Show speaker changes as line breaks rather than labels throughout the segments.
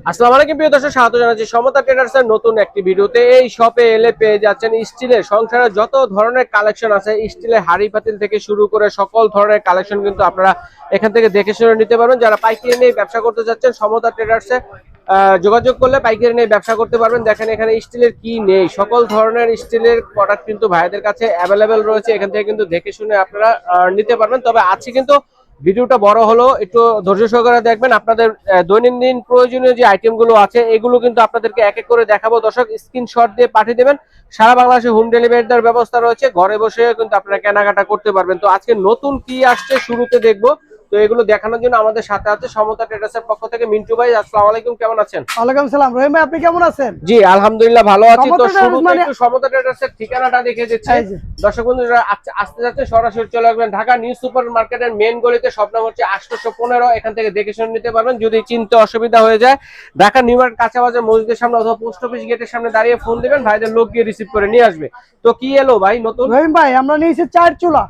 আসসালামু আলাইকুম প্রিয় দর্শক, স্বাগত জানাচ্ছি সমতা ট্রেডার্সের নতুন একটি ভিডিওতে। এই শপে এলে পেয়ে যাচ্ছেন স্টিলের সংসারের যত ধরনের কালেকশন আছে, স্টিলের হাড়ি পাতিল থেকে শুরু করে সকল ধরনের কালেকশন কিন্তু আপনারা এখান থেকে দেখে শুনে নিতে পারবেন। যারা পাইকারি নিয়ে ব্যবসা করতে যাচ্ছেন সমতা ট্রেডার্সে যোগাযোগ করলে পাইকারি নিয়ে ব্যবসা করতে পারবেন। দেখেন এখানে স্টিলের কি নেই, সকল ধরনের স্টিলের প্রোডাক্ট কিন্তু ভাইদের কাছে অ্যাভেলেবেল রয়েছে। এখান থেকে কিন্তু দেখে শুনে আপনারা নিতে পারবেন। তবে আজকে কিন্তু ভিডিওটা বড় হলো, একটু ধৈর্য সহকারে দেখবেন। আপনাদের দৈনন্দিন প্রয়োজনীয় যে আইটেমগুলো আছে এগুলো কিন্তু আপনাদেরকে এক এক করে দেখাবো। দর্শক স্ক্রিনশট দিয়ে পাঠিয়ে দেবেন। সারা বাংলাদেশে হোম ডেলিভারি দেওয়ার ব্যবস্থা রয়েছে, ঘরে বসে কিন্তু আপনারা কেনাকাটা করতে পারবেন। তো আজকে নতুন কি আসছে শুরুতে দেখবো, তো এগুলো দেখানোর জন্য আমাদের সাথে আছে সমতা ট্রেডার্সের পক্ষ থেকে মিন্টু ভাই। আসসালামু আলাইকুম, কেমন আছেন?
ওয়ালাইকুম সালাম রহিম ভাই, আপনি কেমন আছেন?
জি আলহামদুলিল্লাহ ভালো আছি। তো শুরুতে
মানে
একটু সমতা ট্রেডার্সের ঠিকানাটা দেখে দিচ্ছি। দর্শক বন্ধুরা আসতে যাচ্ছে সরাসরি চলে আসবেন ঢাকা নিউ সুপার মার্কেটের মেইন গলিতে, শপ নাম্বার হচ্ছে 815। এখান থেকে দেখে শুনে নিতে পারবেন। যদি চিনতে অসুবিধা হয়ে যায় ঢাকা নিউ মার্কেট কাঁচাবাজার মসজিদের সামনে অথবা পোস্ট অফিস গেটের সামনে দাঁড়িয়ে ফোন দিবেন, ভাইদের লোক গিয়ে রিসিভ করে নিয়ে আসবে। তো কি এলো ভাই নতুন?
রহিম ভাই আমরা নিয়েছি 4 চুলা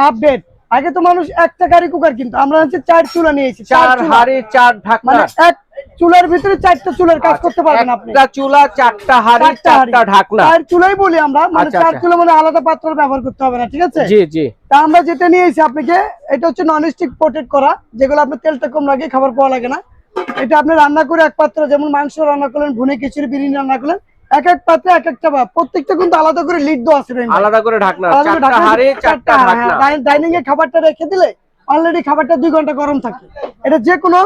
আপডেট। আগে তো মানুষ একটা গাড়ি কুকার, কিন্তু আমরা হচ্ছে 4 চুলা নিয়েছি।
4 হাড়ি 4 ঢাকনা,
মানে এক চুলার ভিতরে 4টা চুলার কাজ করতে পারবেন আপনি।
একটা চুলা 4টা হাড়ি 4টা ঢাকনা,
4 চুলাই বলি আমরা, মানে 4 চুলা মানে আলাদা পাত্র ব্যবহার করতে হবে না, ঠিক আছে?
জি জি।
তা আমরা যেটা নিয়েছি আপনাকে, এটা হচ্ছে নন স্টিক প্রোটেক্ট করা, যেগুলো আপনি তেলটা কম লাগে, খাবার পাওয়া লাগে না। এটা আপনি রান্না করে এক পাত্র, যেমন মাংস রান্না করলেন, ভুনে খিচুড়ি বিরিয়ানি রান্না করলেন, এক এক পাত্রে এক একটা প্রত্যেকটা কিন্তু আলাদা করে লিড দেওয়া আছে,
আলাদা করে ঢাকনা, 4টা হাড়ি 4টা ঢাকনা।
ডাইনিং এ খাবারটা রেখে দিলে অলরেডি খাবারটা 2 ঘন্টা গরম থাকে। এটা যে কোনো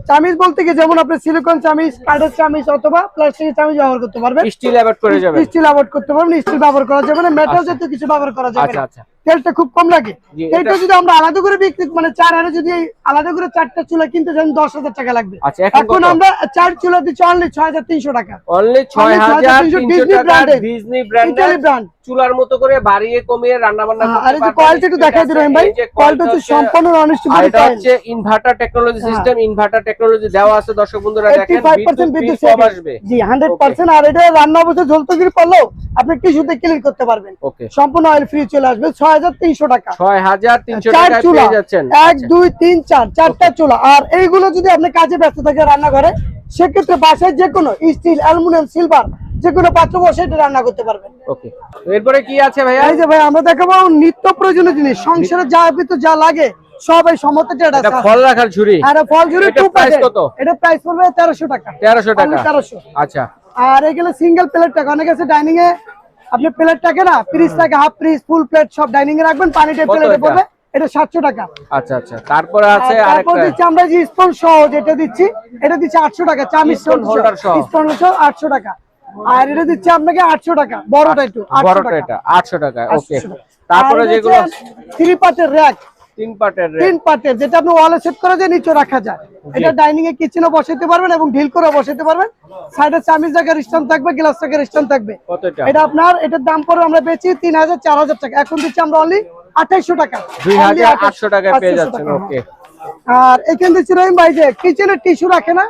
চামিচ বলতে কি, যেমন আপনি সিলিকন চামিচ, কাঠের চামিচ অথবা প্লাস্টিকের চামিচ ব্যবহার করতে পারবেন।
স্টিল অ্যাভয়েড করে যাবেন,
স্টিল অ্যাভয়েড করতে পারবেন, স্টিল ব্যবহার করা যাবে না, মেটাল জাতীয় কিছু ব্যবহার করা যাবে না।
আচ্ছা।
তেলটা খুব কম লাগে। এটা যদি আমরা আলাদা করে বিক্রি, মানে 4 হাড়ি যদি আলাদা করে 4টা চুলা কিনতে যান 10,000 টাকা লাগবে। এখন আমরা 4 চুলা দিচ্ছি অনলি 6,300 টাকা।
অনলি 6,300 টাকা ডিজনি ব্র্যান্ড চুলার মতো করে বাড়িয়ে কমিয়ে রান্না বান্না করতে পারবেন।
আর এই যে কোয়ালিটি একটু দেখাই দিই রহিম ভাই, কোয়ালিটি হচ্ছে সম্পূর্ণ নন স্টিক।
এটা হচ্ছে inverter technology system, inverter technology দেওয়া আছে। দর্শক বন্ধুরা দেখেন
85% বিদ্যুৎ
কম আসবে।
জি 100%। আর এটা রান্না অবস্থায় ঝলতে গিয়ে পড়লেও আপনি টিস্যুতে ক্লিন করতে পারবেন। সম্পূর্ণ অয়েল ফ্রি চলে আসবে। 6,300 টাকা,
6,300 টাকা পেয়ে যাচ্ছেন।
1 2 3 4 4টা চুলা। আর এইগুলো যদি আপনি কাজে ব্যস্ত থাকেন রান্নাঘরে, সেক্ষেত্রে বাসায় যে কোনো স্টিল, অ্যালুমিনিয়াম, সিলভার যে কোনো পাত্র বসে এটা রান্না করতে পারবেন।
ওকে, এরপরে কি আছে ভাইয়া?
এই যে ভাই আমরা দেখাবো নিত্য প্রয়োজনীয় জিনিস, সংসারে যা যা লাগে সবাই সমতা ট্রেডার্স।
এটা ফল রাখার ঝুড়ি,
আর ফল ঝুড়ি
এটা প্রাইস কত?
এটা প্রাইস পড়বে 1300 টাকা।
1300 টাকা,
1300।
আচ্ছা।
আর এগুলো সিঙ্গেল প্লেট টাকা, অনেক আছে ডাইনিং এ আপনি প্লেটটাকে না পিস থাকে, হাফ পিস, ফুল প্লেট সব ডাইনিং এ রাখবেন, পানিতে প্লেটে পড়বে, এটা 700 টাকা।
আচ্ছা। তারপরে আছে
তারপর দিচ্ছি আমরা যে স্পুন সহ যেটা দিচ্ছি, এটা দিচ্ছি 800 টাকা। চামিচ
স্পুন হোল্ডার সহ
স্পুন সহ 800 টাকা। আর এটা দিচ্ছি আপনাকে 800 টাকা, বড়টা একটু 800 টাকা।
এটা 800 টাকা, ওকে। তারপরে যেগুলো
3 পার্টের র‍্যাক,
3 পার্টের,
যেটা আপনি ওয়ালে সেট করে দিয়ে নিচে রাখা যায়। এটা ডাইনিং এ কিচেনে বসাতে পারবেন এবং ঢিল করে বসাতে পারবেন। সাইডে চামিচ জায়গার স্ট্যান্ড থাকবে, গ্লাস জায়গার স্ট্যান্ড থাকবে। এটা আপনার, এটার দাম পড়ে আমরা বেচি 3,000 4,000 টাকা। এখন দিচ্ছি আমরা অনলি 2800 টাকা,
2,800 টাকা পেয়ে যাচ্ছেন। ওকে।
আর এখানে দিচ্ছি রহিম ভাই যে কিচেনে টিস্যু রাখে না,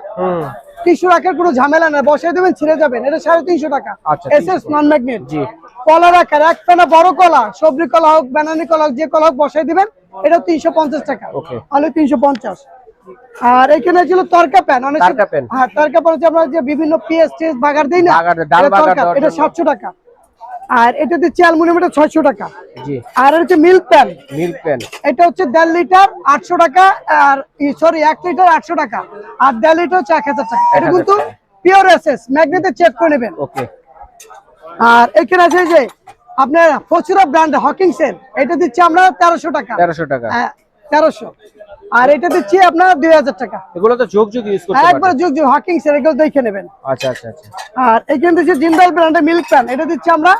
টিস্যু রাখার কোনো ঝামেলা না, বসাই দেবেন ছিঁড়ে যাবেন, এটা 350 টাকা। এসএস নন ম্যাগনেট। জি, কলা রাখার এক পেনা বড় কলা, সবজি কলা হোক, বানানি কলা হোক, যে কলা হোক বসাই দিবেন, এটা 350 টাকা, অনলি 350। আর এখানে ছিল তরকা প্যান, অনেক হ্যাঁ তরকা প্যান হচ্ছে আমরা যে বিভিন্ন পিএস টেস বাগার দেই না, এটা 700 টাকা। আর এটা দিচ্ছি অ্যালুমিনিয়াম, এটা 600 টাকা। জি। আর হচ্ছে মিল্ক প্যান, এটা হচ্ছে 1.5 লিটার 800 টাকা। আর সরি 1 লিটার 800 টাকা। আর 1.5 লিটার হচ্ছে 1000 টাকা। এটা কিন্তু পিওর এসএস ম্যাগনেটে চেক করে নেবেন। ওকে। আর এখানে আছে যে আপনার ফচুরা ব্র্যান্ড হকিংস এর, এটা দিচ্ছি আমরা 1300 টাকা। 1300। আর এটা দিচ্ছি আপনার 2000 টাকা।
এগুলো তো যোগ ইউজ করতে পারবেন,
একবার যোগ হকিংস এর, এগুলো দেখে নেবেন।
আচ্ছা।
আর এখানে দিচ্ছি জিন্দাল ব্র্যান্ডের মিল্ক প্যান, এটা দিচ্ছি আমরা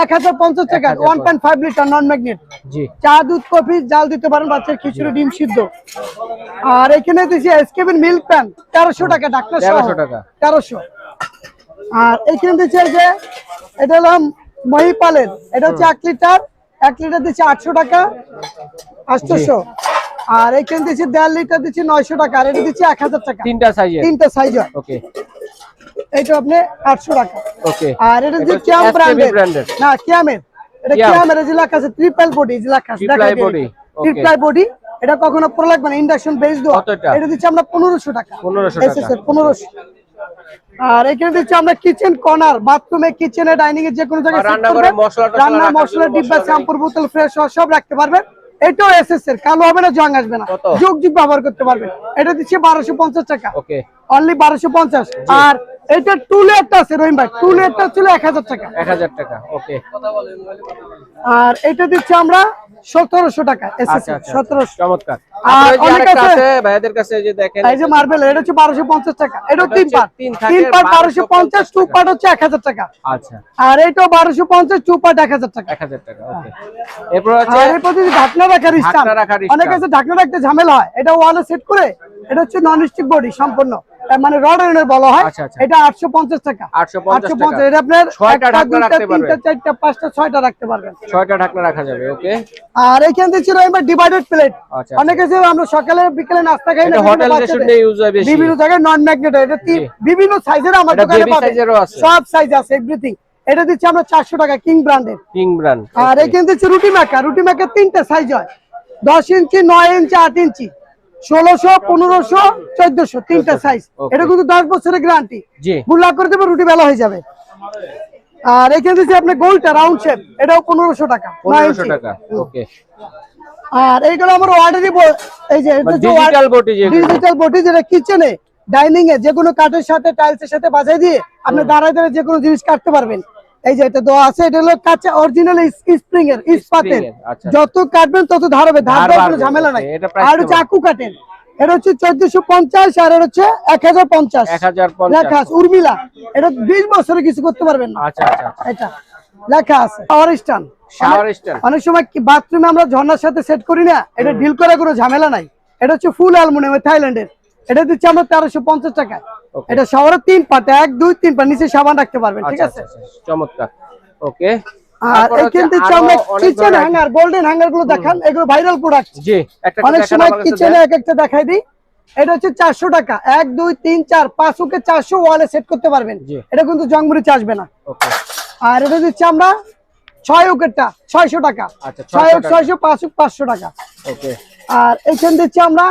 1050 টাকা, 1.5 লিটার নন ম্যাগনেট। জি, চা, দুধ, কফি জাল দিতে পারেন, বাচ্চার খিচুড়ি, ডিম সিদ্ধ। আর এখানে দিচ্ছি এসকেবিন মিল্ক প্যান 1300 টাকা, ঢাকনা সহ 1300। আর এখানে দিচ্ছি যে এটা হলো মহিপালের, এটা হচ্ছে 1 লিটার, 1 লিটার দিচ্ছি 800 টাকা, 800। আর এখানে দিচ্ছি 1.5 লিটার দিচ্ছি 900 টাকা। আর এটা দিচ্ছি 1000 টাকা, তিনটা সাইজ। ওকে, এটা আপনি 800 টাকা। ওকে। আর এটা যে কিয়াম ব্র্যান্ডের, না কিয়ামের, এটা কিয়ামের যে লেখা আছে ট্রিপল বডি, যে লেখা আছে দেখা যায় ট্রিপল বডি, এটা কখনো পুরো লাগবে না, ইন্ডাকশন বেস দো। এটা দিচ্ছি আমরা 1500 টাকা, 1500। আর এখানে দিচ্ছি আমরা কিচেন কর্নার, বাথরুমে, কিচেনে, ডাইনিং এ যে কোনো জায়গায় রান্না মশলা ডিব্বা, শ্যাম্পুর বোতল, ফ্রেশ সব রাখতে পারবেন। এটাও এসএস এর, কালো হবে না, জং আসবে না, যুগ যুগ ব্যবহার করতে পারবেন। এটা দিচ্ছি 1250 টাকা,
ওকে
অনলি 1250। আর এটা টুলেটটা আছে রহিম ভাই, টুলেটটা ছিল 1000 টাকা,
1000 টাকা, ওকে।
আর এটা দিচ্ছি আমরা 1700 টাকা এসএস, 1700।
চমৎকার।
আর অনেক আছে
ভাইদের কাছে যে দেখেন,
এই যে মার্বেল, এটা হচ্ছে 1250 টাকা, এটা তিন পার্ট 1250, টু পার্ট হচ্ছে 1000 টাকা।
আচ্ছা,
আর এটাও 1250, টু পার্ট 1000 টাকা,
1000 টাকা, ওকে। এরপর আছে
এরপর ঢাকনা রাখার স্ট্যান্ড, অনেক আছে ঢাকনা রাখতে ঝামেলা হয়, এটা ওয়ালে সেট করে, এটা হচ্ছে নন স্টিক বডি সম্পূর্ণ, মানে রড আয়রনের বলা হয়। এটা 850 টাকা, 850। এটা আপনার
6টা ঢাকনা রাখতে পারবেন,
3টা 4টা 5টা 6টা রাখতে পারবেন,
6টা ঢাকনা রাখা যাবে, ওকে।
আর এখান থেকে ছিল এবার ডিভাইডেড প্লেট। অনেক আছে আমরা সকালে বিকেলে নাস্তা খাই না,
হোটেলে শুটে ইউজ হয় বেশি,
বিভিন্ন জায়গায় নন ম্যাগনেট, এটা বিভিন্ন সাইজের আমাদের দোকানে পাবেন, সব সাইজ আছে, এভরিথিং। এটা দিচ্ছি আমরা 400 টাকা, কিং ব্র্যান্ডের, কিং ব্র্যান্ড। আর এখান থেকে রুটি মেকার, রুটি মেকার 3টা সাইজ হয়, 10 ইঞ্চি, 9 ইঞ্চি, 8 ইঞ্চি, 1600, 1500, 1400, 3টা সাইজ। এটা কিন্তু 10 বছরের গ্যারান্টি, গুলা করে দেবে, রুটি বেলা হয়ে যাবে। আর এখানে দিচ্ছি আপনি গোলটা রাউন্ড শেপ, এটাও 1500 টাকা, 900 টাকা, ওকে। আর এইগুলো আমার অর্ডারই, এই যে ডিজিটাল বটি, যেটা কিচেনে, ডাইনিং এ যে কোনো কাঠের সাথে, টাইলসের সাথে বাজাই দিয়ে আপনি দাঁড়ায় দাঁড়ায় যে কোনো জিনিস কাটতে পারবেন। এই যে এটা দেওয়া আছে, এটা হলো কাঁচা অরিজিনাল স্প্রিং এর, ইস্পাতের, যত কাটবেন তত ধার হবে, ধার দেওয়ার কোনো ঝামেলা নাই। আর হচ্ছে চাকু কাটেন, এটা হচ্ছে 1450, আর এটা হচ্ছে 1050 লেখা আছে, উর্মিলা। এটা 20 বছরে কিছু করতে পারবেন না। আচ্ছা, এটা লেখা আছে শাওয়ার স্ট্যান্ড। অনেক সময় বাথরুমে আমরা ঝর্ণার সাথে সেট করি না, এটা ডিল করার কোনো ঝামেলা নাই। এটা হচ্ছে ফুল অ্যালুমিনিয়াম, থাইল্যান্ডের। এটা দিচ্ছি আমরা 1350 টাকায়। এটা শাওয়ারে 3 পার্ট, 1 2 3 পার্ট, নিচে সাবান রাখতে পারবেন, ঠিক আছে?
চমৎকার, ওকে।
আর এখান থেকে আমরা কিচেন হ্যাঙ্গার, গোল্ডেন হ্যাঙ্গার গুলো দেখান, এগুলো ভাইরাল প্রোডাক্ট। জি, অনেক সময় কিচেনে এক একটা দেখাই দিই। এটা হচ্ছে 400 টাকা, 1 2 3 4 5 হুকে 400 ওয়ালে সেট করতে পারবেন, এটা কিন্তু জংমুড়ি আসবে না, ওকে। আর এটা দিচ্ছি আমরা 6 হুকেরটা 600 টাকা, 6 হুক 600, 5 হুক 500 টাকা, ওকে। আর এখান দিচ্ছি আমরা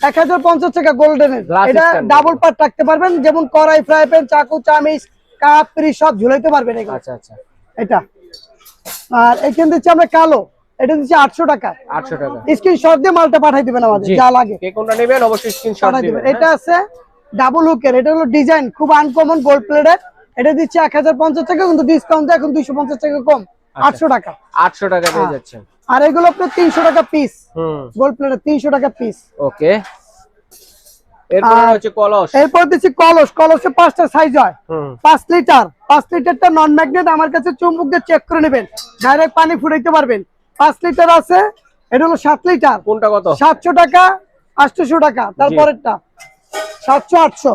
1050 টাকা গোল্ডেনের, এটা ডাবল পার্ট রাখতে পারবেন, যেমন কড়াই, ফ্রাই প্যান, চাকু, চামিচ, কাপ, পিরি সব ঝুলাইতে পারবেন এগুলো। আচ্ছা, এটা। আর এখান দিচ্ছি আমরা কালো, এটা দিচ্ছি 800 টাকা, 800 টাকা। স্ক্রিনশট দিয়ে মালটা পাঠিয়ে দিবেন আমাদের, যা লাগে কে কোনটা নেবেন অবশ্যই স্ক্রিনশট দিবেন। এটা আছে ডাবল হুকের, এটা হলো ডিজাইন খুব আনকমন, গোল্ড প্লেটেড। এটা দিচ্ছি 1050 টাকা, কিন্তু ডিসকাউন্ট এখন 250 টাকা কম, 800 টাকা, 800 টাকা পেয়ে যাচ্ছেন। আর এগুলো আপনার 300 টাকা পিস, গোল্ড প্লেটেড 300 টাকা পিস, ওকে। এরপর হচ্ছে কলস, এরপর দিচ্ছি কলস। কলসে 5টা সাইজ হয়, 5 লিটার, 5 লিটারটা নন ম্যাগনেট, আমার কাছে চুম্বক দিয়ে চেক করে নেবেন, ডাইরেক্ট পানি ফুটাইতে পারবেন। 5 লিটার আছে, এটা হলো 7 লিটার, কোনটা কত? 700 টাকা, 800 টাকা, তারপরেরটা 700 800।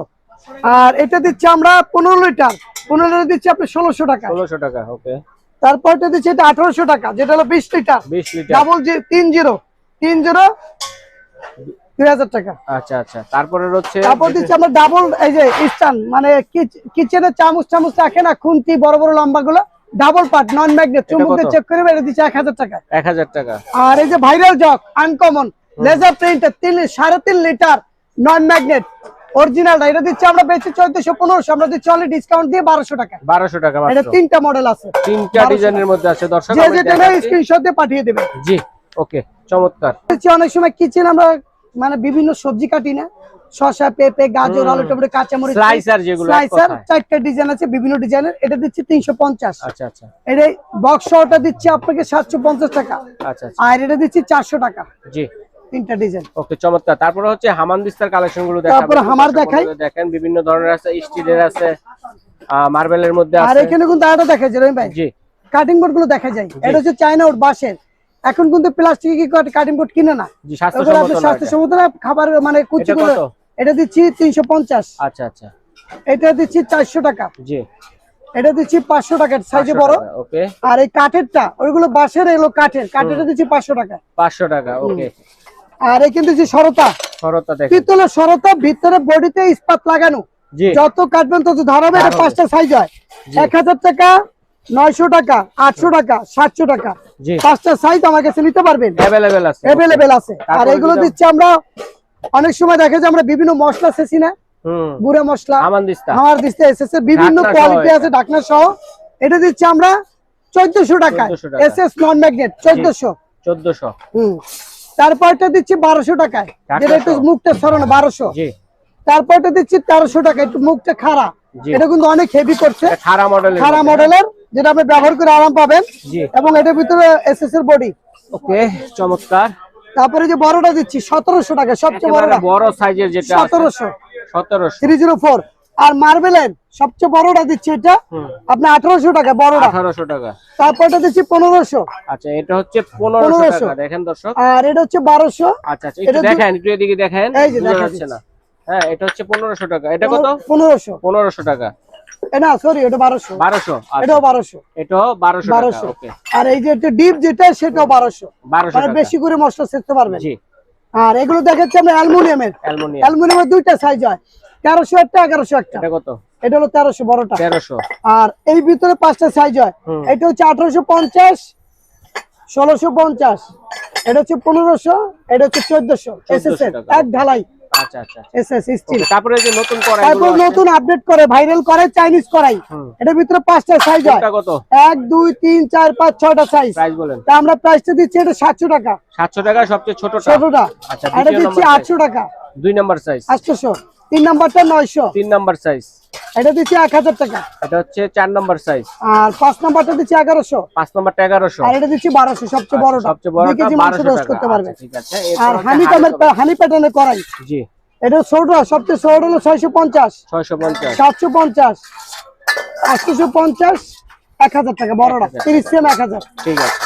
আর এটা দিচ্ছি আমরা 15 লিটার, 15 লিটার দিচ্ছি আপনি 1600 টাকা, 1600 টাকা, ওকে। তারপরটা দিচ্ছি এটা 1800 টাকা, যেটা হলো 20 লিটার, 20 লিটার ডাবল 30 2000 টাকা। আচ্ছা, তারপরে হচ্ছে তারপর দিচ্ছি আমরা ডাবল, এই যে স্ট্যান্ড, মানে কিচেনে চামচ রাখে না, খুন্তি বড় বড় লম্বা গুলো, ডাবল পার্ট নন ম্যাগনেট, চুম্বকে চেক করে এটা দিচ্ছি 1000 টাকা, 1000 টাকা। আর এই যে ভাইরাল জগ আনকমন লেজার প্রিন্টের 3.5 লিটার নন ম্যাগনেট অরিজিনাল, এটা দিচ্ছি আমরা বেশি 1400-1500, আমরা দিচ্ছি অনলি ডিসকাউন্ট দিয়ে 1200 টাকা, 1200 টাকা মাত্র। এটা 3টা মডেল আছে, 3টা ডিজাইনের মধ্যে আছে, দর্শক যে যেটা নেই স্ক্রিনশট দিয়ে পাঠিয়ে দিবেন। জি, ওকে, চমৎকার। অনেক সময় কিচেন আমরা মানে বিভিন্ন সবজি কাটি না, শসা, পেঁপে, গাজর, আলু, টমেটো, কাঁচামরিচ, স্লাইসার, যেগুলো স্লাইসার 4টা ডিজাইন আছে, বিভিন্ন ডিজাইনের। এটা দিচ্ছি 350। আচ্ছা, এর বক্সটা দিচ্ছি আপনাকে 750 টাকা। আচ্ছা, আর এটা দিচ্ছি 400 টাকা। জি, 3টা ডিজাইন, ওকে, চমৎকার। তারপর হচ্ছে হামানদিস্তার কালেকশন গুলো দেখাবো, তারপর হামার দেখাই, দেখেন বিভিন্ন ধরনের আছে, স্টিলের আছে, মার্বেলের মধ্যে আছে। আর এখানে কিন্তু আরেকটা দেখা যায় রহিম ভাই, জি, কাটিং বোর্ড গুলো দেখা যায়। এটা হচ্ছে চায়না উড, বাঁশের। এখন কিন্তু প্লাস্টিক কাটিং বোর্ড কিনে না, জি, স্বাস্থ্যসম্মত না, খাবার মানে কুচিগুলো। এটা দিচ্ছি 350। আচ্ছা, এটা দিচ্ছি 400 টাকা। জি, এটা দিচ্ছি 500 টাকা, সাইজে বড়, ওকে। আর এই কাঠেরটা, ওইগুলো বাঁশের, এগুলো কাঠেরটা দিচ্ছি 500 টাকা, 500 টাকা, ওকে। আর এখানে দিচ্ছি সরতা, দেখেন পিতলের সরতা, ভিতরে বডিতে ইস্পাত লাগানো, যত কাটবেন তত ধরাবে। এটা 5টা সাইজ হয়, 1000 টাকা, 900 টাকা, 800 টাকা, 700 টাকা, 5টা সাইজ আমার কাছে নিতে পারবেন, অ্যাভেলেবেল আছে। আর এগুলো দিচ্ছি আমরা, অনেক সময় দেখা যায় আমরা বিভিন্ন মশলা শেষি না, গুঁড়া মশলা,
হামানদিস্তা,
এসএস এর বিভিন্ন কোয়ালিটি আছে, ঢাকনা সহ। এটা দিচ্ছি আমরা 1400 টাকা। এসএস নন ম্যাগনেট 1400। তারপরটা দিচ্ছি 1200 টাকায়, যেটা একটু মুখটা সরানো 1200। তারপরটা দিচ্ছি 1300 টাকা, একটু মুখটা খাড়া, এটা কিন্তু অনেক হেভি করছে, খাড়া মডেলের, যেটা আপনি ব্যবহার করে আরাম পাবেন। এবং এটার ভিতরে এসএস এর বডি।
ওকে, চমৎকার।
তারপরে যে বড়টা দিচ্ছি 1700 টাকা, সবচেয়ে
বড় সাইজের যেটা
1700
1700।
304। আর মার্বেলের সবচেয়ে বড়টা দিচ্ছি এটা আপনি 1800 টাকা, বড়টা
1800 টাকা।
তারপরটা দিচ্ছি 1500।
আচ্ছা, এটা হচ্ছে 1500 টাকা, দেখেন দর্শক।
আর এটা হচ্ছে 1200।
আচ্ছা আচ্ছা, একটু দেখেন, একটু এদিকে দেখেন, বোঝা যাচ্ছে না। হ্যাঁ, এটা হচ্ছে 1500 টাকা। এটা কত? 1500 টাকা।
না সরি, এটা 1200।
1200।
এটাও 1200।
এটাও 1200 টাকা। ওকে।
আর এই যে একটা ডিপ যেটা, সেটাও 1200 মানে বেশি করে মশলা সেচতে পারবেন।
জি।
আর এগুলো দেখাচ্ছি আমরা অ্যালুমিনিয়ামের দুইটা সাইজ হয়, 1300 একটা, 1100 একটা।
এটা কত?
এটা হলো 1300 বড়টা।
1300।
আর এই ভিতরে পাঁচটা সাইজ হয়, এটা হচ্ছে 1850, 1650, এটা হচ্ছে 1500, এটা হচ্ছে 1400। এসএস এর এক ঢালাই।
আচ্ছা আচ্ছা,
এসএস স্টিল।
তারপরে যে নতুন কড়াই,
তারপর নতুন আপডেট করে ভাইরাল করে চাইনিজ কড়াই, এটার ভিতরে পাঁচটা সাইজ হয়।
এটা কত?
1 2 3 4 5 6টা সাইজ।
প্রাইস বলেন।
তা আমরা প্রাইসটা দিচ্ছি এটা 700 টাকা।
700 টাকা সবচেয়ে ছোটটা। আচ্ছা,
এটা দিচ্ছি 800 টাকা।
2 নাম্বার সাইজ
800। 3 নাম্বারটা 900।
3 নাম্বার সাইজ
এটা দিচ্ছি 1000 টাকা।
এটা হচ্ছে 4 নাম্বার সাইজ।
আর 5 নাম্বারটা দিচ্ছি 1100।
5 নাম্বারটা 1100।
আর এটা দিচ্ছি 1200, সবচেয়ে বড়টা। 2 কেজি মাংস রোস্ট করতে পারবেন।
ঠিক আছে।
আর হানি প্যাটার্নের কড়াই।
জি।
এটা ছোটটা, সবচেয়ে ছোট হলো 650,
650,
750, 850, 1000 টাকা বড়টা। 30 সিএম 1000।
ঠিক আছে।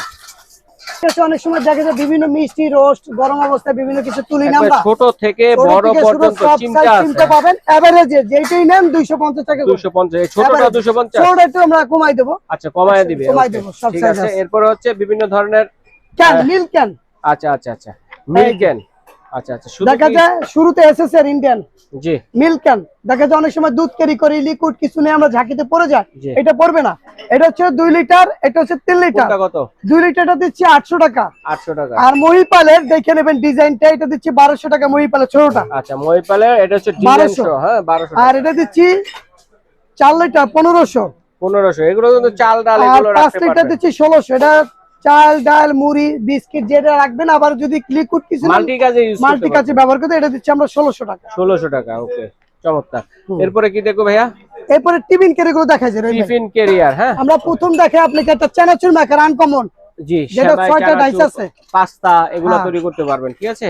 অনেক সময় দেখা যায় বিভিন্ন মিষ্টি রোস্ট গরম অবস্থায় বিভিন্ন কিছু তুলি না আমরা,
ছোট থেকে বড় পর্যন্ত চিমটা
পাবেন। এভারেজে যেটাই নেন 250 টাকা।
250, ছোটটা 250।
ছোটটা একটু আমরা কমাই দেব।
আচ্ছা, কমায় দিবে।
কমাই দেব, সব
ঠিক
সাইজ
আছে।
আছে।
এরপর হচ্ছে বিভিন্ন ধরনের
ক্যান, মিল্ক ক্যান।
আচ্ছা আচ্ছা আচ্ছা, মিল্ক ক্যান। আচ্ছা আচ্ছা,
দেখা যায় শুরুতে এসএস এর ইন্ডিয়ান
জি
মিল্ক ক্যান, দেখা যায় অনেক সময় দুধ ক্যারি করি, লিকুইড কিছু নেই, আমরা ঝাঁকিতে পড়ে যায়, এটা পড়বে না। এটা হচ্ছে 2 লিটার, এটা হচ্ছে 3 লিটার।
কত?
2 লিটারটা দিচ্ছি 800 টাকা।
800 টাকা।
আর মহিপালের দেখে নেবেন ডিজাইনটা, এটা দিচ্ছি 1200 টাকা মহিপালের ছোটটা।
আচ্ছা, মহিপালের এটা হচ্ছে ডিজাইন সহ, হ্যাঁ 1200।
আর এটা দিচ্ছি 4 লিটার 1500।
1500। এগুলো কিন্তু চাল ডাল এগুলো রাখতে
5 লিটার
পারবেন।
দিচ্ছি 1600। এটা চাল ডাল মুড়ি বিস্কিট যেটা রাখবেন, আবার যদি লিকুইড কিছু
মাল্টি কাজে ইউজ করতে
মাল্টি কাজে ব্যবহার করতে, এটা দিচ্ছি আমরা 1600 টাকা।
1600 টাকা। ওকে, চমৎকার। এরপরে কি দেখো ভাইয়া?
এরপরে টিফিন ক্যারি গুলো দেখা যায়।
টিফিন ক্যারিয়ার, হ্যাঁ।
আমরা প্রথম দেখে আপনাকে একটা চানাচুর মেকার আনকমন,
জি,
যেটা 6টা ডাইস আছে,
পাস্তা এগুলো তৈরি করতে পারবেন। ঠিক আছে।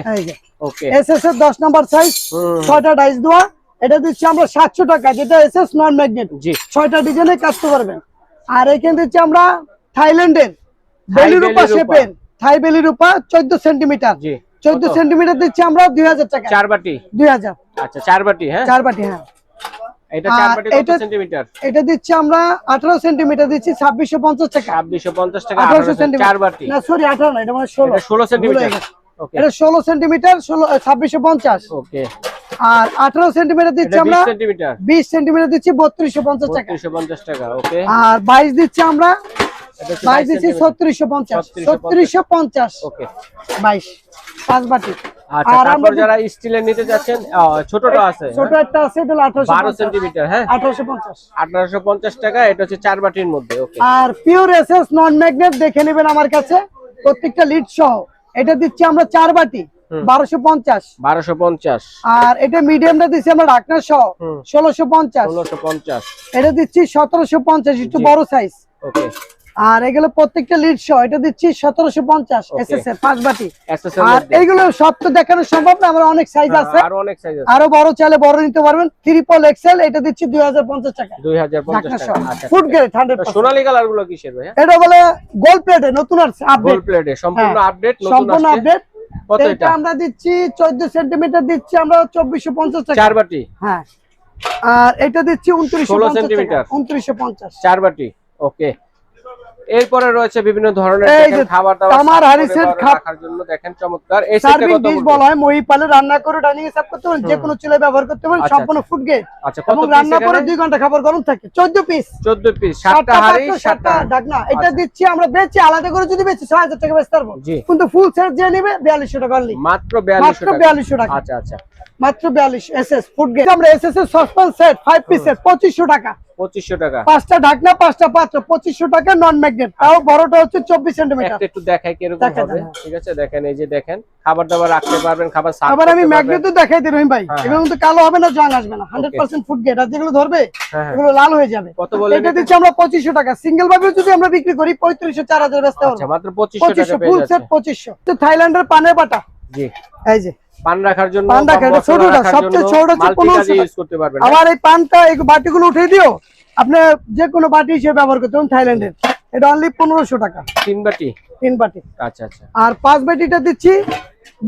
ওকে।
এসএস এর 10 নাম্বার সাইজ, 6টা ডাইস দেওয়া, এটা দিচ্ছি আমরা 700 টাকা, যেটা এসএস নন ম্যাগনেট।
জি।
6টা ডিজাইনে কাজ করতে পারবেন। আর এখানে দিচ্ছি আমরা থাইল্যান্ডের বেলিরূপা শেপের থাই বেলিরূপা 14 সেন্টিমিটার।
জি।
14 সেন্টিমিটার দিচ্ছি আমরা 2000 টাকা।
4 বাটি
2000।
আচ্ছা, 4 বাটি, হ্যাঁ
4 বাটি, হ্যাঁ।
এটা 4 বাটি কত সেন্টিমিটার?
এটা দিচ্ছি আমরা 18 সেন্টিমিটার দিচ্ছি 2650 টাকা।
2650 টাকা
18 সেন্টিমিটার
4 বাটি।
না সরি 18 না, এটা মানে 16।
এটা 16 সেন্টিমিটার। ওকে।
এটা 16 সেন্টিমিটার 2650।
ওকে।
আর 18 সেন্টিমিটার দিচ্ছি আমরা
20 সেন্টিমিটার।
20 সেন্টিমিটার দিচ্ছি 3250 টাকা।
3250 টাকা। ওকে।
আর 22 দিচ্ছি আমরা,
এটা হচ্ছে
22 দিচ্ছি 3650। 3650।
ওকে।
22 5 বাটি।
আচ্ছা, তারপর যারা স্টিলের নিতে যাচ্ছেন, ছোটটা আছে,
ছোট একটা আছে, এটা
12 সেন্টিমিটার, হ্যাঁ
1850।
1850 টাকা। এটা হচ্ছে 4 বাটির মধ্যে। ওকে।
আর পিওর এসএস নন ম্যাগনেট দেখে নেবেন আমার কাছে, প্রত্যেকটা লিড সহ। এটা দিচ্ছি আমরা 4 বাটি 1250।
1250।
আর এটা মিডিয়ামটা দিচ্ছি আমরা ঢাকনা সহ 1650।
1650।
এটা দিচ্ছি 1750, একটু বড় সাইজ।
ওকে।
আর এগুলো প্রত্যেকটা লিড সহ, এটা দিচ্ছি 1750 এসএস এর 5 বাটি। আর এইগুলো সব তো দেখানো সম্ভব না, আমার অনেক সাইজ আছে,
আরো অনেক সাইজ আছে,
আরো বড় চাইলে বড় নিতে পারবেন। ট্রিপল এক্সেল, এটা দিচ্ছি 2050 টাকা।
2050 টাকা। আচ্ছা,
ফুড গ্রেড 100%।
সোনালী কালার গুলো কিসের ভাই?
এটা বলে গোল্ড প্লেটে নতুন আছে, আপডেট।
গোল্ড প্লেটে সম্পূর্ণ আপডেট, নতুন
সম্পূর্ণ আপডেট।
কত এটা?
এটা আমরা দিচ্ছি 14 সেন্টিমিটার দিচ্ছি আমরা 2450 টাকা।
4 বাটি,
হ্যাঁ। আর এটা দিচ্ছি 2950
সেন্টিমিটার,
2950
4 বাটি। ওকে। এরপরে রয়েছে বিভিন্ন ধরনের
এই
দেখেন
যে
খাবার দাবার
তামার হাড়ি সেট
রাখার জন্য দেখেন চমৎকার। এই সেটটা
সার্ভিং
কত
ডিশ
পড়বে?
বলা হয়, মহিপালে রান্না করে ডাইনিং এ সার্ভ করতে পারেন, যে কোনো চুলায় ব্যবহার করতে পারেন,
আচ্ছা,
সম্পূর্ণ ফুড গ্রেড।
আচ্ছা কত
এবং
পিস
রান্না করে
এখানে?
2 ঘন্টা খাবার গরম থাকে। 14 পিস
14 পিস, 7টা হাড়ি 7টা
ঢাকনা। এটা দিচ্ছি আমরা বেচে আলাদা করে, যদি বেচে 6000 টাকা বেচতে পারবো,
জি।
কিন্তু ফুল সেট যে নেবে 4200 টাকা অনলি,
মাত্র 4200 টাকা।
4200 টাকা,
আচ্ছা আচ্ছা
মাত্র 42 এসএস ফুড গ্রেড। আমরা এসএস এর সসপ্যান সেট 5 পিস সেট 2500 টাকা,
2500 টাকা।
5টা ঢাকনা 5টা পাত্র 2500 টাকা, নন ম্যাগনেট, তাও বড়টা হচ্ছে 24 সেন্টিমিটার।
একটা একটু দেখাই কি রকম
দেখা
হবে,
যায়।
ঠিক আছে দেখেন, এই যে দেখেন খাবার দাবার রাখতে পারবেন, খাবার সার্ভ
আবার আমি
করতে পারবেন।
ম্যাগনেটও দেখাই দিই রহিম ভাই,
হ্যাঁ,
এগুলো কিন্তু কালো হবে না, জং আসবে না, 100% ফুড গ্রেড। আর যেগুলো ধরবে
হ্যাঁ,
এগুলো লাল হয়ে যাবে।
কত বলেন
এটা
এটা?
দিচ্ছি আমরা 2500 টাকা, সিঙ্গেল ভাবে যদি আমরা বিক্রি করি 3500 4000 বেচতে
আচ্ছা
পারবো।
মাত্র 2500 টাকা
2500
পেয়ে
ফুল সেট
যাচ্ছে।
2500। তো থাইল্যান্ডের পানের বাটা,
জি,
এই যে
পান রাখার জন্য,
পান রাখার, এটা
মশলা
ছোটটা,
রাখার
সবচেয়ে
জন্য
ছোট হচ্ছে
multi কাজে
1500
ইউজ করতে পারবেন।
আবার এই পানটা এই বাটিগুলো উঠে দিও, আপনি যে কোনো বাটি হিসেবে ব্যবহার করতে পারেন থাইল্যান্ডের। এটা অনলি 1500 টাকা,
3 বাটি।
3 বাটি।
আচ্ছা আচ্ছা
আর 5 বাটিটা দিচ্ছি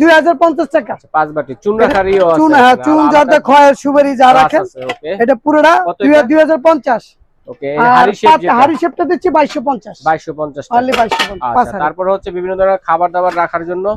2050 টাকা।
5 বাটি চুন রাখারও আছে।
চুন, হ্যাঁ, চুন জর্দা খয়ের সুপারি যা রাখেন,
ওকে
এটা পুরোটা
কত এটা?
2050।
ওকে
আর
হাড়ি শেপ যেটা
হাড়ি শেপটা দিচ্ছি 2250,
2250
অনলি
টাকা।
2250।
আচ্ছা তারপর হচ্ছে বিভিন্ন ধরনের খাবার দাবার রাখার জন্য,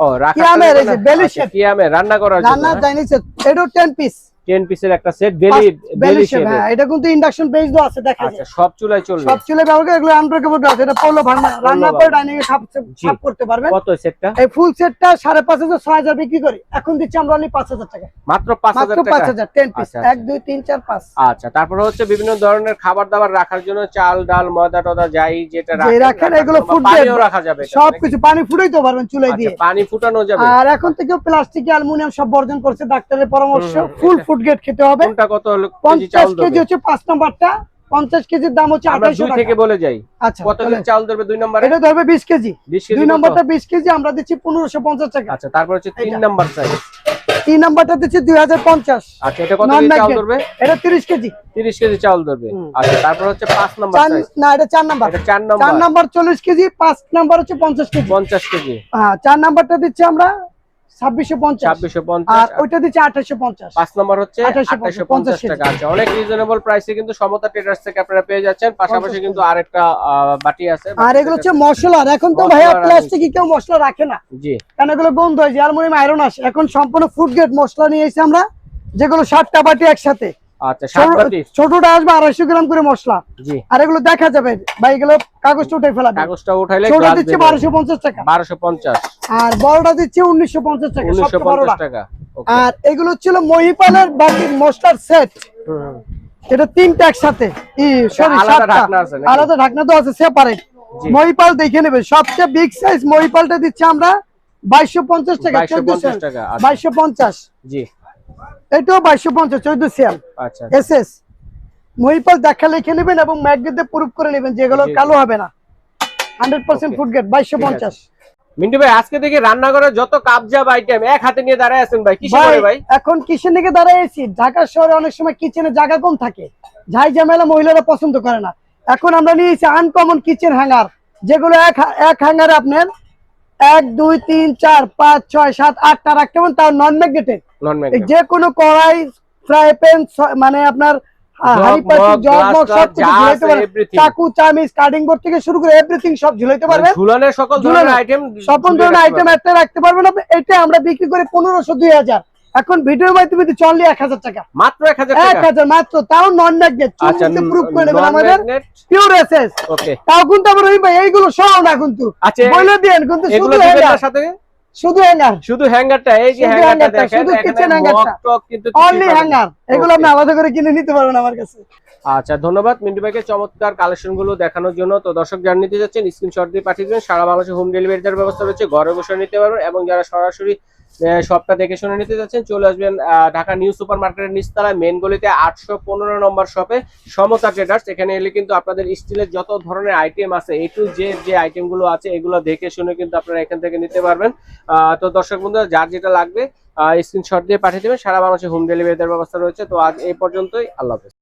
ও রাখার
কিয়ামের,
জন্য
এই যে
না?
বেলি
আচ্ছা,
শেপ,
কিয়ামের রান্না করার জন্য,
রান্না চাইনিজ, এটাও 10 পিস
10 পিসের একটা সেট বেলি
বেলি শেপ।
শেপ।
হ্যাঁ, এটা কিন্তু ইন্ডাকশন বেসড আছে, দেখা
আচ্ছা
যায়
সব চুলায় চলবে।
সব চুলে ব্যবহার করে, এগুলো আনব্রেকেবল গ্লাস। এটা পলো ভাঙনা, রান্না করে ডাইনিং এ সার্ভ
জি।
করতে পারবেন।
কত সেটটা?
এই ফুল সেটটা 5500 6000 বিক্রি করি, এখন দিচ্ছি আমরা অনলি 5000 টাকা,
মাত্র
মাত্র
5000 টাকা।
5000 10 পিস,
আচ্ছা,
1 2 3 4 5।
আচ্ছা তারপর হচ্ছে বিভিন্ন ধরনের খাবার দাবার রাখার জন্য চাল ডাল ময়দা টদা যাই যেটা
যে রাখেন এগুলো ফুড গ্রেড,
পানিও রাখা যাবে এটা,
সবকিছু পানি ফুটাইতে পারবেন চুলায়
আচ্ছা,
দিয়ে।
পানি ফুটানো যাবে।
আর এখন থেকে প্লাস্টিক অ্যালুমিনিয়াম সব বর্জন করছে, ডাক্তারের পরামর্শ। ফুল ফুড গ্রেড খেতে হবে।
কোনটা কত কেজি চাল
50 কেজি
দেবে?
হচ্ছে 5 নাম্বারটা, 50 কেজির দাম হচ্ছে
আমরা
2800
2
টাকা।
থেকে বলে যাই।
আচ্ছা,
কত কেজি চাল ধরবে 2 নম্বরে?
এটা ধরবে 20 কেজি,
20 কেজি
2
কত?
নাম্বারটা 20 কেজি, আমরা দিচ্ছি 1550 টাকা।
আচ্ছা তারপর হচ্ছে 3
এটা।
Number size.
3 নাম্বারটা দিচ্ছি 2050।
আচ্ছা এটা কত
নন
কেজি চাল
ম্যাগনেট,
ধরবে?
এটা 30 কেজি।
30 কেজি চাল ধরবে। আচ্ছা তারপর হচ্ছে 5 নাম্বার সাইজ।
না, এটা 4 নাম্বার।
এটা 4 নাম্বার।
4 নাম্বার 40 কেজি, 5 নাম্বার হচ্ছে 50 কেজি।
50 কেজি।
হ্যাঁ, 4 নাম্বারটা দিচ্ছি আমরা 2650,
2650।
আর ওইটা দিচ্ছি 2850।
5 নাম্বার হচ্ছে
2850
2850 টাকা। আচ্ছা অনেক রিজনেবল প্রাইসে কিন্তু সমতা ট্রেডার্স থেকে আপনারা পেয়ে যাচ্ছেন। পাশাপাশি কিন্তু আরেকটা বাটি আছে।
আর এগুলো হচ্ছে মশলা। এখন তো
মশলা
ভাইয়া
রাখা
প্লাস্টিকে কেউ মশলা রাখে না,
জি
কারণ এগুলো গন্ধ হয়, অ্যালুমিনিয়াম আয়রন আসে। এখন সম্পূর্ণ ফুড গ্রেড মশলা নিয়ে এসে আমরা, যেগুলো 7টা বাটি একসাথে।
আচ্ছা 7 বাটি।
ছোটটা আসবে 250 গ্রাম করে মশলা,
জি
আর এগুলো দেখা যাবে ভাই, এগুলো কাগজটা উঠে ফেলাবে।
কাগজটা উঠাইলে
ছোট
গ্লাস
দিচ্ছি
বের হবে।
1250 টাকা,
1250।
আর বড়টা দিচ্ছি 1950 টাকা, সবচেয়ে বড়টা।
1950 টাকা। ওকে।
আর এগুলো ছিল মহিপালের বাটির মশলার সেট,
হুম।
এটা 3টা একসাথে, সরি
আলাদা
7টা,
ঢাকনা আছে নাকি?
আলাদা ঢাকনা তো আছে সেপারেট।
জি।
মহিপাল দেখে নেবে, সবচেয়ে বিগ সাইজ মহিপালটা দিচ্ছি আমরা 2250 টাকা,
2250 টাকা। আচ্ছা।
2250।
জি
এটাও 2250, 14 সিএম
আচ্ছা
এসএস। মহিপাল দেখা লিখে নেবেন এবং ম্যাগনেট দিয়ে প্রুফ করে নেবেন, যেগুলো
জি, জি।
কালো হবে না, 100%
Okay.
Food grade, 2250।
মিন্টু ভাই আজকে দেখি রান্নাঘরে যত কাবজাব আইটেম এক হাতে নিয়ে দাঁড়ায় আছেন ভাই, কিসে করে ভাই?
এখন কিচেন থেকে দাঁড়াইছি, ঢাকা শহরে অনেক সময় কিচেনে জায়গা কম থাকে, ঝাই ঝামেলা মহিলারা পছন্দ করে না। এখন আমরা নিয়েছি আনকমন কিচেন হ্যাঙ্গার, যেগুলো এক হ্যাঙ্গারে আপনার 1 2 3 4 5 6 7 8টা রাখতে পারেন, তাও নন ম্যাগনেটেড।
নন ম্যাগনেট।
যে কোনো কড়াই, ফ্রাই প্যান, মানে আপনার হাঁড়ি পাতিল, জগ মগ সব কিছু ঝুলাইতে পারবেন। চাকু চামিচ কাটিং বোর্ড থেকে শুরু করে এভরিথিং সব ঝুলাইতে পারবেন।
ঝুলানের সকল ধরনের আইটেম,
সকল ধরনের আইটেম একটা রাখতে পারবেন আপনি। এটা আমরা বিক্রি করি 1500 2000, এখন ভিডিওর মাধ্যমে দিচ্ছি অনলি 1000 টাকা,
মাত্র 1000 টাকা।
1000 মাত্র, তাও নন ম্যাগনেট।
আচ্ছা
চুন প্রুফ করে নেবেন আমাদের
ম্যাগনেট।
Pure SS.
ওকে
তাও কিন্তু আমরা রহিম ভাই এইগুলো সহ না, কিন্তু
আচ্ছা
বলে দেন, কিন্তু
এগুলো
শুধু
দিবেন
হ্যাঙ্গার,
না সাথে?
শুধু হ্যাঙ্গার,
শুধু হ্যাঙ্গারটা, এই যে
শুধু
হ্যাঙ্গারটা
হ্যাঙ্গারটা,
দেখেন,
শুধু
এখানে
কিচেন হ্যাঙ্গারটা,
মগ টক কিন্তু
অনলি হ্যাঙ্গার। এগুলো আপনি
Okay.
আলাদা করে কিনে নিতে পারবেন আমার কাছে।
আচ্ছা ধন্যবাদ মিন্টু ভাইকে চমৎকার কালেকশন গুলো দেখানোর জন্য। তো দর্শক যারা নিতে যাচ্ছেন স্ক্রিনশট দিয়ে পাঠিয়ে দিবেন। সারা বাংলাদেশে হোম ডেলিভারি দেওয়ার ব্যবস্থা রয়েছে, ঘরে বসে নিতে পারবেন। এবং যারা সরাসরি শপটা দেখে শুনে নিতে যাচ্ছেন, চলে আসবেন ঢাকা নিউ সুপার মার্কেটের নিচতলায় মেন গলিতে 815 নম্বর শপে সমতা ট্রেডার্স। এখানে এলে কিন্তু আপনাদের স্টিলের যত ধরনের আইটেম আছে, এ টু জেড যে আইটেম গুলো আছে, এগুলো দেখে শুনে কিন্তু আপনারা এখান থেকে নিতে পারবেন। তো দর্শক বন্ধুরা যার যেটা লাগবে স্ক্রিনশট দিয়ে পাঠিয়ে দেবেন। সারা বাংলাদেশে হোম ডেলিভারি দেওয়ার ব্যবস্থা রয়েছে। তো আজ এই পর্যন্তই, আল্লাহ হাফেজ।